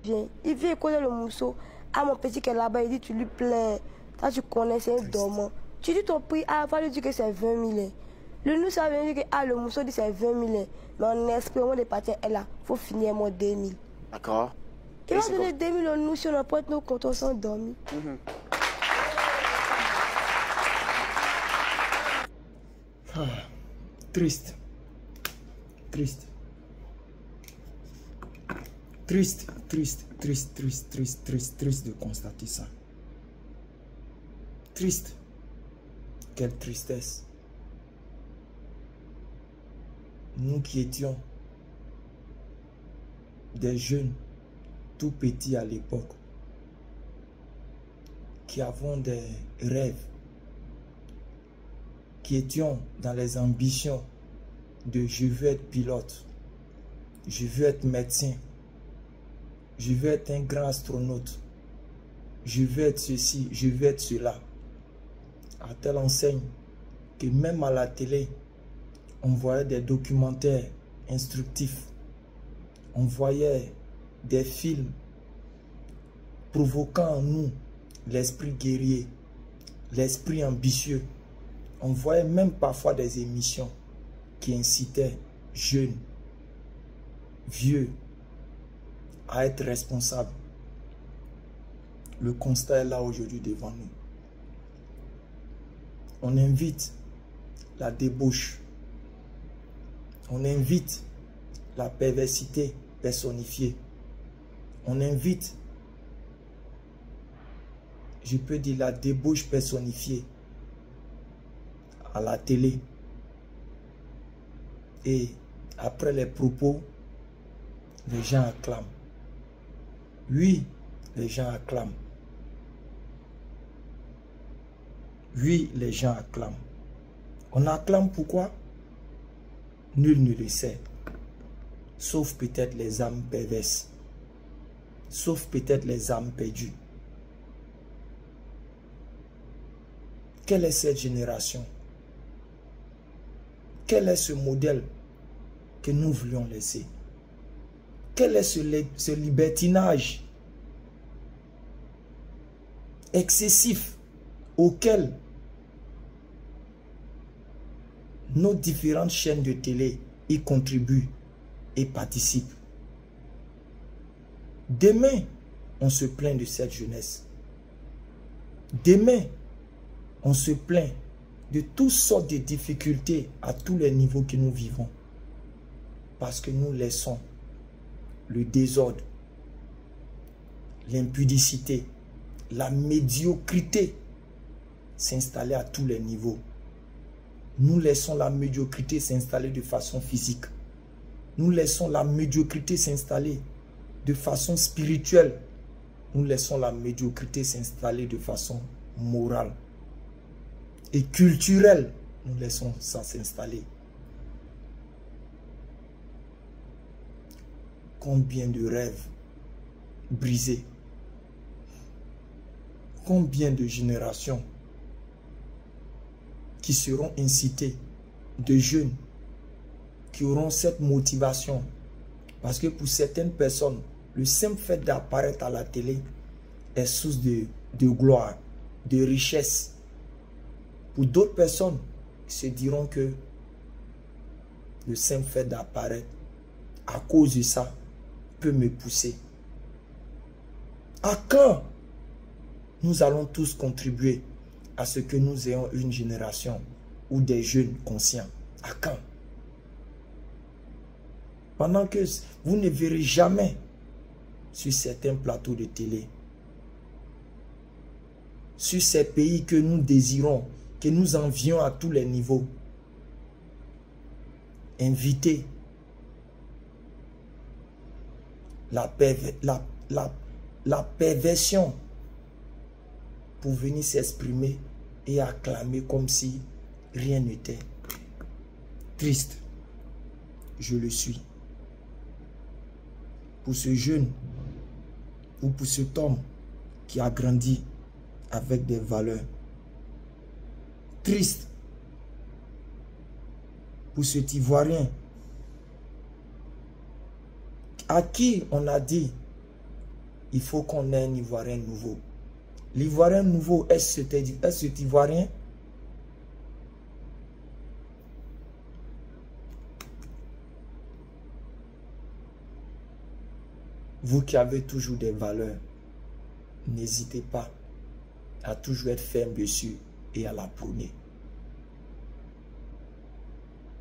Il vient écouter le morceau. Ah, mon petit qui est là-bas, il dit, tu lui plains. Ça, tu connais, c'est un dormant. Tu dis ton prix, ah, va lui dire que c'est 20 000. Le nous, ça veut dire que ah, le morceau dit c'est 20 000. Mais en esprit, au moment de partir, elle a, il faut finir mon 2 000. D'accord. Il va donner 2 000 nous si on n'a pas nos comptes, on s'en dormi. Triste. Triste. Triste, triste, triste, triste, triste, triste, triste de constater ça. Triste. Quelle tristesse. Nous qui étions des jeunes tout petits à l'époque, qui avons des rêves, qui étions dans les ambitions de je veux être pilote, je veux être médecin, je veux être un grand astronaute, je veux être ceci, je veux être cela. À telle enseigne que même à la télé, on voyait des documentaires instructifs, on voyait des films provoquant en nous l'esprit guerrier, l'esprit ambitieux. On voyait même parfois des émissions qui incitaient jeunes, vieux, à être responsables. Le constat est là aujourd'hui devant nous. On invite la débauche. On invite la perversité personnifiée. On invite, je peux dire, la débauche personnifiée à la télé. Et après les propos, les gens acclament. Oui, les gens acclament. Oui, les gens acclament. On acclame pourquoi? Nul ne le sait. Sauf peut-être les âmes perverses. Sauf peut-être les âmes perdues. Quelle est cette génération? Quel est ce modèle que nous voulions laisser? Quel est ce libertinage excessif auquel nos différentes chaînes de télé y contribuent et participent? Demain, on se plaint de cette jeunesse. Demain, on se plaint de toutes sortes de difficultés à tous les niveaux que nous vivons. Parce que nous laissons le désordre, l'impudicité, la médiocrité s'installer à tous les niveaux. Nous laissons la médiocrité s'installer de façon physique. Nous laissons la médiocrité s'installer de façon spirituelle. Nous laissons la médiocrité s'installer de façon morale. Et culturelle, nous laissons ça s'installer. Combien de rêves brisés? Combien de générations qui seront incitées, de jeunes qui auront cette motivation? Parce que pour certaines personnes, le simple fait d'apparaître à la télé est source de gloire, de richesse. Pour d'autres personnes, ils se diront que le simple fait d'apparaître, à cause de ça, peut me pousser. À quand nous allons tous contribuer à ce que nous ayons une génération ou des jeunes conscients? À quand? Pendant que vous ne verrez jamais sur certains plateaux de télé, sur ces pays que nous désirons, que nous envions à tous les niveaux, inviter la perversion pour venir s'exprimer et acclamer comme si rien n'était. Triste, je le suis. Pour ce jeune ou pour cet homme qui a grandi avec des valeurs. Triste pour cet Ivoirien à qui on a dit il faut qu'on ait un Ivoirien nouveau. L'Ivoirien nouveau, est-ce cet Ivoirien? Vous qui avez toujours des valeurs, n'hésitez pas à toujours être ferme dessus et à la prôner.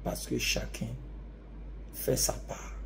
Parce que chacun fait sa part.